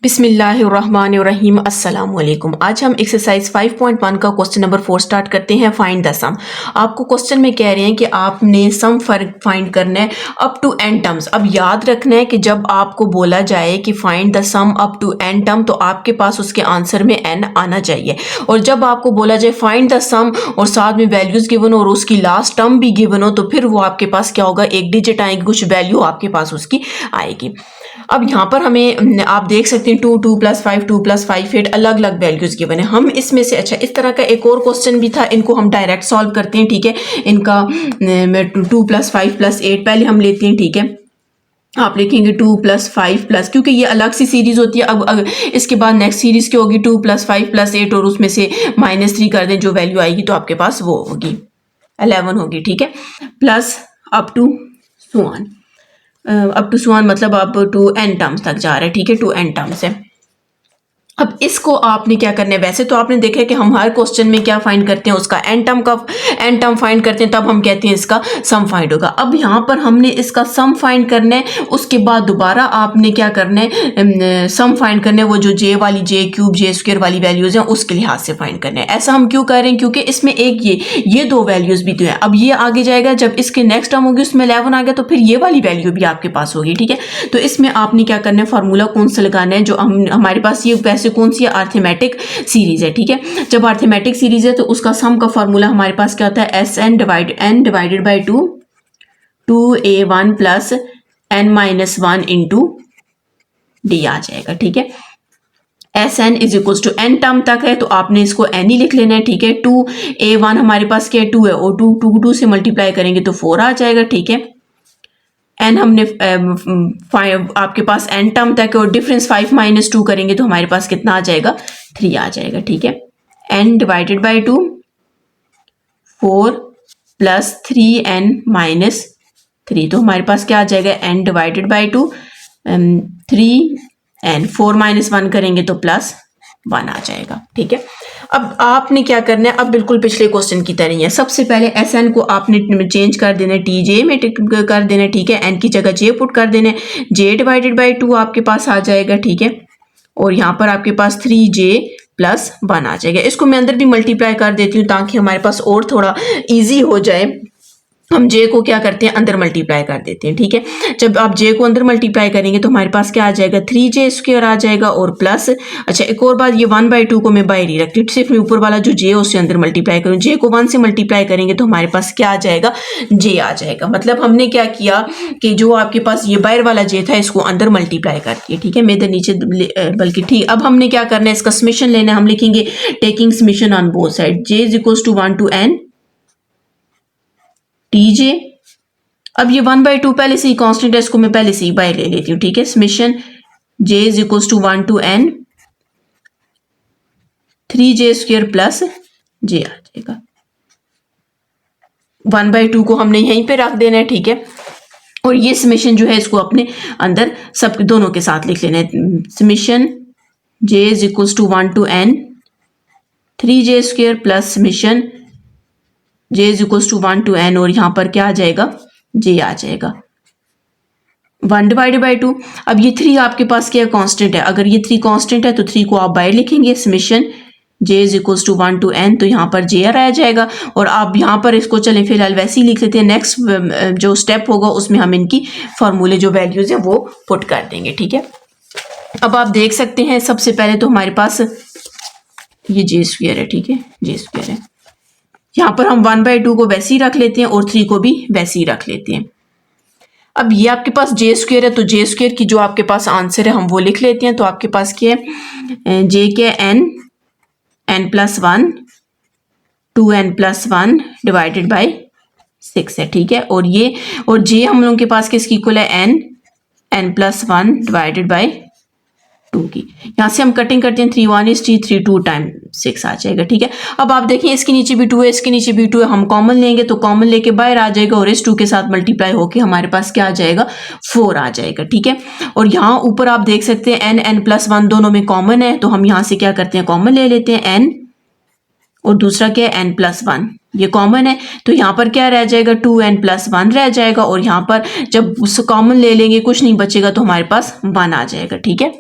बिस्मिल्लाहिर्रहमानिर्रहीम अस्सलाम वालेकुम। आज हम एक्सरसाइज 5.1 का क्वेश्चन नंबर 4 स्टार्ट करते हैं। फाइंड द सम। आपको क्वेश्चन में कह रहे हैं कि आपने सम फाइंड करना है अप टू एन टर्म्स। अब याद रखना है कि जब आपको बोला जाए कि find the sum up to n term तो आपके पास उसके आंसर में एन आना चाहिए, और जब आपको बोला जाए फाइंड द सम और साथ में वैल्यूज गिवन हो और उसकी लास्ट टर्म भी गिवन हो तो फिर वो आपके पास क्या होगा, एक डिजिट आएगी, कुछ वैल्यू आपके पास उसकी आएगी। अब यहाँ पर हमें आप देख सकते हैं 2 + 5 2 + 5 8 अलग अलग वैल्यूज गिवन है। हम इसमें से अच्छा इस तरह का एक और क्वेश्चन भी था, इनको हम डायरेक्ट सॉल्व करते हैं। ठीक है, इनका 2 + 5 + 8 पहले हम लेते हैं। ठीक है, आप लिखेंगे 2 + 5 प्लस, क्योंकि ये अलग सी सीरीज होती है। अब इसके बाद नेक्स्ट सीरीज क्या होगी, 2 + 5 + 8 और उसमें से -3 कर दें, जो वैल्यू आएगी तो आपके पास वो होगी 11 होगी। ठीक है, प्लस अप टू सुआन मतलब अब टू एन टर्म्स तक जा रहा है। ठीक है, टू एन टर्म्स है। अब इसको आपने क्या करना है, वैसे तो आपने देखा है कि हम हर क्वेश्चन में क्या फाइंड करते हैं, उसका एन टर्म फाइंड करते हैं, तब हम कहते हैं इसका सम फाइंड होगा। अब यहाँ पर हमने इसका सम फाइंड करना है, उसके बाद दोबारा आपने क्या करना है, सम फाइंड करना है, वो जो जे वाली J³ J² वाली वैल्यूज हैं उसके लिहाज से फाइंड करना है। ऐसा हम क्यों कर रहे हैं, क्योंकि इसमें एक ये दो वैल्यूज भी तो है। अब ये आगे जाएगा, जब इसके नेक्स्ट टर्म होगी उसमें 11 आ गया तो फिर ये वाली वैल्यू भी आपके पास होगी। ठीक है, तो इसमें आपने क्या करना है, फार्मूला कौन सा लगाना है, जो हमारे पास ये वैसे कौन सी अर्थमेटिक सीरीज है। ठीक है, जब अर्थमेटिक सीरीज है तो उसका सम का फार्मूला हमारे पास क्या होता है, Sn divided by 2a1 + n-1 into d आ जाएगा। ठीक है, Sn = n टर्म तक है तो आपने इसको n ही लिख लेना है। ठीक है, 2a1 हमारे पास क्या है, 2 है, और 2 से मल्टीप्लाई करेंगे तो 4 आ जाएगा। ठीक है, एन हमने आपके पास एन टर्म तक है और डिफरेंस 5 - 2 करेंगे तो हमारे पास कितना आ जाएगा, 3 आ जाएगा। ठीक है, एन डिवाइडेड बाई 2 4 + 3n - 3, तो हमारे पास क्या आ जाएगा, एन डिवाइडेड बाई 2 3n 4 - 1 करेंगे तो +1 आ जाएगा। ठीक है, अब आपने क्या करना है, अब बिल्कुल पिछले क्वेश्चन की तरह ही है। सबसे पहले Sn को आपने चेंज कर देना है, Tj में कर देना है। ठीक है, n की जगह j पुट कर देना है, j डिवाइडेड बाई 2 आपके पास आ जाएगा। ठीक है, और यहाँ पर आपके पास 3j + 1 आ जाएगा। इसको मैं अंदर भी मल्टीप्लाई कर देती हूँ ताकि हमारे पास और थोड़ा ईजी हो जाए। हम j को क्या करते हैं, अंदर मल्टीप्लाई कर देते हैं। ठीक है, जब आप j को अंदर मल्टीप्लाई करेंगे तो हमारे पास क्या आ जाएगा, 3j² आ जाएगा और प्लस, अच्छा एक और बात, ये 1/2 को मैं बाहर ही रखती हूँ, सिर्फ मैं ऊपर वाला जो j है उससे अंदर मल्टीप्लाई करूँ। j को 1 से मल्टीप्लाई करेंगे तो हमारे पास क्या आ जाएगा, j आ जाएगा। मतलब हमने क्या किया कि जो आपके पास ये बाहर वाला j था इसको अंदर मल्टीप्लाई कर दिया। ठीक है, मैं इधर नीचे बल्कि ठीक, अब हमने क्या करना है, इसका समेशन लेना है। हम लिखेंगे taking summation on both side, j = 1 to n Tj। अब ये 1/2 पहले से ही कांस्टेंट है, इसको मैं पहले से ही बाहर ले लेती हूँ। ठीक है, summation j = 1 to n 3j² + j आ जाएगा। 1/2 को हमने यहीं पे रख देना है। ठीक है, और ये समेशन जो है इसको अपने अंदर सब दोनों के साथ लिख लेना है। Summation j = 1 to n 3j² + summation j = 1 to n, और यहाँ पर क्या आ जाएगा, j आ जाएगा 1 डिवाइडेड बाई 2। अब ये 3 आपके पास क्या कांस्टेंट है, अगर ये 3 कांस्टेंट है तो 3 को आप बाहर लिखेंगे, समेशन j = 1 to n, तो यहाँ पर j आ जाएगा। और आप यहाँ पर इसको चलें फिलहाल वैसे ही लिख लेते हैं। नेक्स्ट जो स्टेप होगा उसमें हम इनकी फॉर्मूले जो वैल्यूज है वो पुट कर देंगे। ठीक है, अब आप देख सकते हैं सबसे पहले तो हमारे पास ये j² है। ठीक है, j² है, यहाँ पर हम 1/2 को वैसे ही रख लेते हैं और 3 को भी वैसे ही रख लेते हैं। अब ये आपके पास j² है तो j² की जो आपके पास आंसर है हम वो लिख लेते हैं। तो आपके पास क्या है, j के n+1 2n+1 डिवाइडेड बाई 6 है। ठीक है, और ये और j हम लोगों के पास किसकी इक्वल है, n+1 डिवाइडेड बाई 2 की। यहाँ से हम कटिंग करते हैं, 3 1 is 3 3 2 टाइम 6 आ जाएगा। ठीक है, अब आप देखिए इसके नीचे भी 2 है, इसके नीचे भी 2 है, हम कॉमन लेंगे तो कॉमन लेके बाहर आ जाएगा और इस 2 के साथ मल्टीप्लाई होके हमारे पास क्या आ जाएगा, 4 आ जाएगा। ठीक है, और यहाँ ऊपर आप देख सकते हैं n+1 दोनों में कॉमन है, तो हम यहाँ से क्या करते हैं, कॉमन ले लेते हैं n, और दूसरा क्या है, n+1, ये कॉमन है तो यहाँ पर क्या रह जाएगा, 2n+1 रह जाएगा, और यहाँ पर जब कॉमन ले लेंगे कुछ नहीं बचेगा तो हमारे पास 1 आ जाएगा। ठीक है,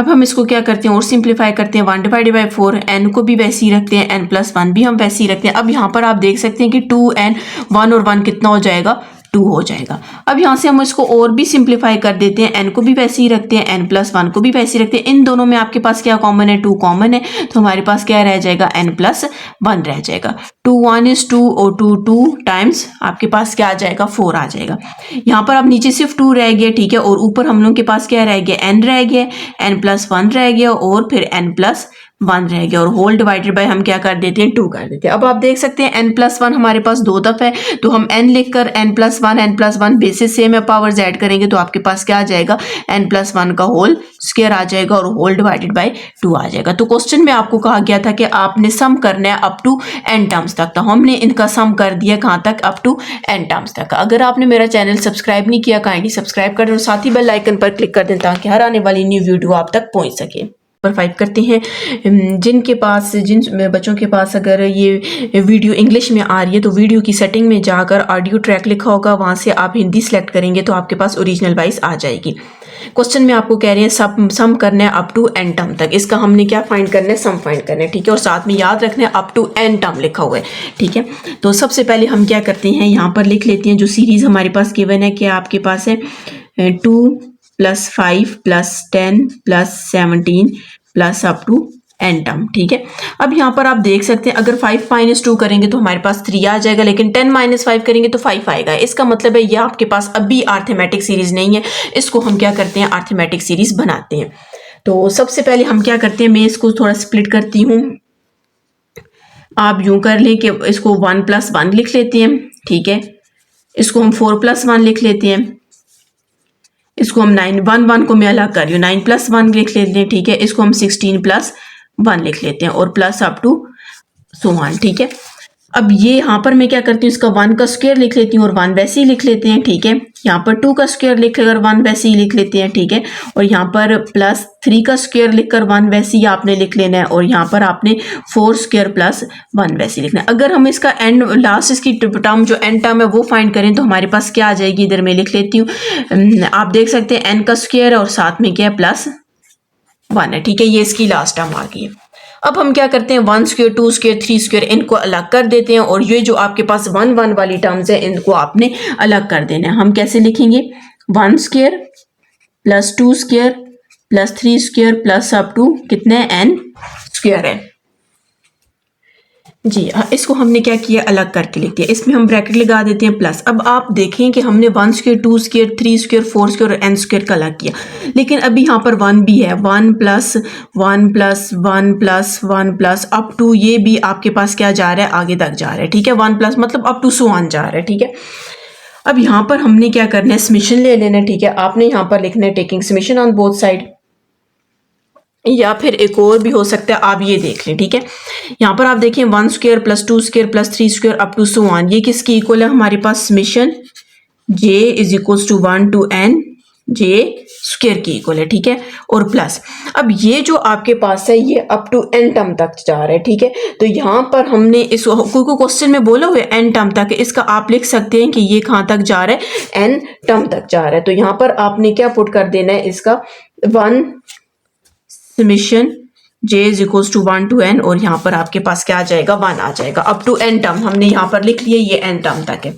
अब हम इसको क्या करते हैं और सिंप्लीफाई करते हैं, 1 डिवाइडेड बाई 4, n को भी वैसे ही रखते हैं, n+1 भी हम वैसे ही रखते हैं। अब यहाँ पर आप देख सकते हैं कि 2n 1 और 1 कितना हो जाएगा, 2 हो जाएगा। अब यहाँ से हम इसको और भी सिंप्लीफाई कर देते हैं, n को भी वैसे ही रखते हैं, n+1 को भी वैसे ही रखते हैं। इन दोनों में आपके पास क्या कॉमन है, 2 कॉमन है, तो हमारे पास क्या रह जाएगा, n+1 रह जाएगा। 2 1 is 2 और 2 2 टाइम्स आपके पास क्या आ जाएगा, 4 आ जाएगा। यहाँ पर अब नीचे सिर्फ 2 रह गया, ठीक है, और ऊपर हम लोग के पास क्या रह गया, n रह गया, n+1 रह गया और फिर n+1 रह गया, और होल डिवाइडेड बाय हम क्या कर देते हैं, 2 कर देते हैं। अब आप देख सकते हैं n+1 हमारे पास 2 दफा है, तो हम n लिखकर n+1 बेसिस सेम है, पावर्स ऐड करेंगे तो आपके पास क्या आ जाएगा, n+1 का होल स्क्वायर आ जाएगा और होल डिवाइडेड बाय 2 आ जाएगा। तो क्वेश्चन में आपको कहा गया था कि आपने सम करना है अप टू n टर्म्स तक, तो हमने इनका सम कर दिया कहाँ तक, अप टू n टर्म्स तक। अगर आपने मेरा चैनल सब्सक्राइब नहीं किया, काइंडली सब्सक्राइब कर दें और साथ ही बेल आइकन पर क्लिक कर दें ताकि हर आने वाली न्यू वीडियो आप तक पहुंच सके। नंबर 5 करते हैं, जिन बच्चों के पास अगर ये वीडियो इंग्लिश में आ रही है तो वीडियो की सेटिंग में जाकर ऑडियो ट्रैक लिखा होगा, वहाँ से आप हिंदी सेलेक्ट करेंगे तो आपके पास ओरिजिनल वॉइस आ जाएगी। क्वेश्चन में आपको कह रहे हैं सम करना है अप टू n टर्म तक, इसका हमने क्या फाइंड करना है, सम फाइंड करना है, ठीक है, और साथ में याद रखना है अप टू n टर्म लिखा हुआ है, ठीक है। तो सबसे पहले हम क्या करते हैं, यहाँ पर लिख लेते हैं जो सीरीज हमारे पास गिवन है, क्या आपके पास है 2 + 5 + 10 + 17 plus up to n term, ठीक है। अब यहाँ पर आप देख सकते हैं अगर 5 - 2 करेंगे तो हमारे पास 3 आ जाएगा, लेकिन 10 - 5 करेंगे तो 5 आएगा। इसका मतलब है ये आपके पास अभी अर्थमेटिक सीरीज नहीं है, इसको हम क्या करते हैं, अर्थमेटिक सीरीज बनाते हैं। तो सबसे पहले हम क्या करते हैं, मैं इसको थोड़ा स्प्लिट करती हूँ, आप यूं कर लें कि इसको 1 + 1 लिख लेते हैं, ठीक है, इसको हम 4 + 1 लिख लेते हैं, इसको हम 1 को मैं अलग कर रही हूँ, 9 + 1 लिख लेते हैं, ठीक है, इसको हम 16 + 1 लिख लेते हैं और plus up to so on, ठीक है। अब ये यहाँ पर मैं क्या करती हूँ, इसका 1 का स्क्वायर लिख लेती हूँ और 1 वैसे ही लिख लेते हैं, ठीक है। यहाँ पर 2 का स्क्वायर लिखकर 1 वैसे ही लिख लेते हैं, ठीक है, और यहाँ पर +3 का स्क्वायर लिखकर 1 वैसे ही आपने लिख लेना है, और यहाँ पर आपने 4 स्क्वायर + 1 वैसे ही लिखना है। अगर हम इसका एंड लास्ट इसकी टर्म जो एंड टर्म है वो फाइंड करें तो हमारे पास क्या आ जाएगी, इधर मैं लिख लेती हूँ, आप देख सकते हैं n का स्क्वायर और साथ में क्या है +1 है, ठीक है, ये इसकी लास्ट टर्म आ गई है। अब हम क्या करते हैं, 1 स्क्वायर 2 स्क्वायर 3 स्क्वायर इनको अलग कर देते हैं, और ये जो आपके पास 1 1 वाली टर्म्स है इनको आपने अलग कर देना है। हम कैसे लिखेंगे, 1 square + 2 square + 3 square plus up to कितने n स्क्वायर है जी। इसको हमने क्या किया, अलग करके लिख दिया, इसमें हम ब्रैकेट लगा देते हैं प्लस। अब आप देखें कि हमने 1 स्क्वायर 2 स्क्वायर 3 स्क्वायर 4 स्क्वायर और n स्क्वायर का अलग किया, लेकिन अभी यहाँ पर 1 भी है, 1 + 1 + 1 + 1 + अप टू ये भी आपके पास क्या जा रहा है, आगे तक जा रहा है, ठीक है, 1 प्लस मतलब अप टू सो ऑन जा रहा है, ठीक है। अब यहाँ पर हमने क्या करना है, समेशन ले लेना है, ठीक है, आपने यहाँ पर लिखना है taking summation on both side, या फिर एक और भी हो सकता है, आप ये देख लें, ठीक है। यहाँ पर आप देखें 1 square + 2 square + 3 square up to so on, ये किसकी इक्वल है, हमारे पास summation j = 1 to n j square की इक्वल है, ठीक है, और प्लस। अब ये जो आपके पास है ये अप टू n टर्म तक जा रहा है, ठीक है, तो यहाँ पर हमने इस कोई क्वेश्चन में बोला हुआ है n टर्म तक, इसका आप लिख सकते हैं कि ये कहाँ तक जा रहा है, n टर्म तक जा रहा है, तो यहाँ पर आपने क्या पुट कर देना है, इसका 1 समेशन j = 1 to n, और यहाँ पर आपके पास क्या आ जाएगा, 1 आ जाएगा, अप टू n टर्म हमने यहाँ पर लिख लिया, ये n टर्म तक है।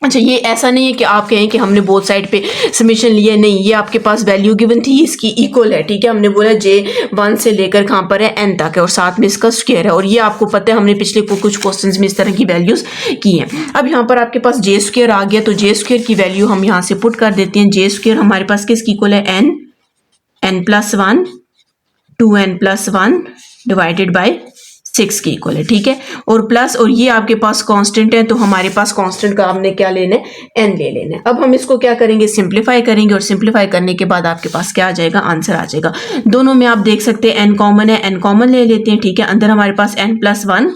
अच्छा, ये ऐसा नहीं है कि आप कहें कि हमने बोथ साइड पे समेशन लिया, नहीं, ये आपके पास वैल्यू गिवन थी, इसकी इक्वल है, ठीक है, हमने बोला j 1 से लेकर कहाँ पर है, n तक है, और साथ में इसका स्क्वायर है, और ये आपको पता है हमने पिछले कुछ क्वेश्चंस में इस तरह की वैल्यूज की हैं। अब यहाँ पर आपके पास j स्क्वायर आ गया, तो j स्क्वायर की वैल्यू हम यहाँ से पुट कर देते हैं, j स्क्वायर हमारे पास किसकी इक्वल है, n+1 2n + 1 डिवाइडेड बाय 6 की इक्वल है, ठीक है, और प्लस, और ये आपके पास कांस्टेंट है, तो हमारे पास कांस्टेंट का हमने क्या लेना है, n ले लेना है। अब हम इसको क्या करेंगे, सिंप्लीफाई करेंगे, और सिंप्लीफाई करने के बाद आपके पास क्या आ जाएगा, आंसर आ जाएगा। दोनों में आप देख सकते हैं n कॉमन है, n कॉमन ले लेते हैं, ठीक है, अंदर हमारे पास n+1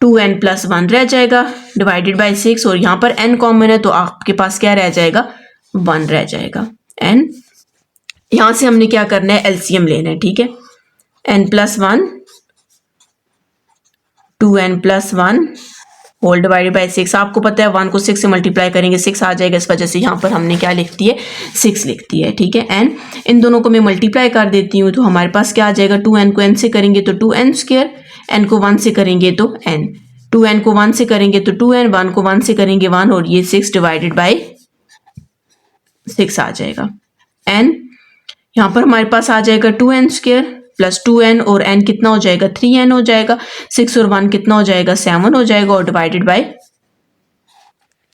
2n + 1 रह जाएगा डिवाइडेड बाय 6, और यहाँ पर n कॉमन है तो आपके पास क्या रह जाएगा, 1 रह जाएगा। n यहाँ से हमने क्या करना है, एलसीएम लेना है, ठीक है, n+1 2n + 1 whole divided by 6। आपको पता है 1 को 6 से मल्टीप्लाई करेंगे 6 आ जाएगा, इस वजह से यहाँ पर हमने क्या लिख दी है 6 लिख दी है, ठीक है। एन इन दोनों को मैं मल्टीप्लाई कर देती हूँ तो हमारे पास क्या आ जाएगा, 2n को n से करेंगे तो 2n स्क्वायर, n को 1 से करेंगे तो n, 2n को 1 से करेंगे तो 2n, 1 को 1 से करेंगे 1 और ये 6 डिवाइडेड बाय 6 आ जाएगा। n यहाँ पर हमारे पास आ जाएगा 2n स्क्वायर प्लस 2n और n कितना हो जाएगा 3n हो जाएगा, 6 और 1 कितना हो जाएगा 7 हो जाएगा और डिवाइडेड बाय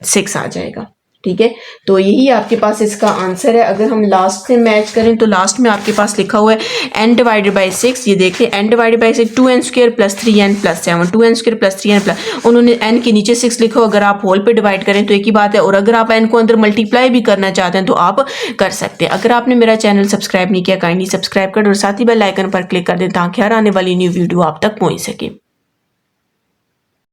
6 आ जाएगा, ठीक है। तो यही आपके पास इसका आंसर है। अगर हम लास्ट से मैच करें तो लास्ट में आपके पास लिखा हुआ है n डिवाइडेड बाय 6, ये देखिए n divided by 6 2n square plus 3n plus 7, 2n square plus 3n plus, उन्होंने n के नीचे 6 लिखा, अगर आप होल पे डिवाइड करें तो एक ही बात है, और अगर आप n को अंदर मल्टीप्लाई भी करना चाहते हैं तो आप कर सकते हैं। अगर आपने मेरा चैनल सब्सक्राइब नहीं किया काइंडली सब्सक्राइब कर और साथ ही बेल आइकन पर क्लिक कर दें ताकि हर आने वाली न्यू वीडियो आप तक पहुँच सके।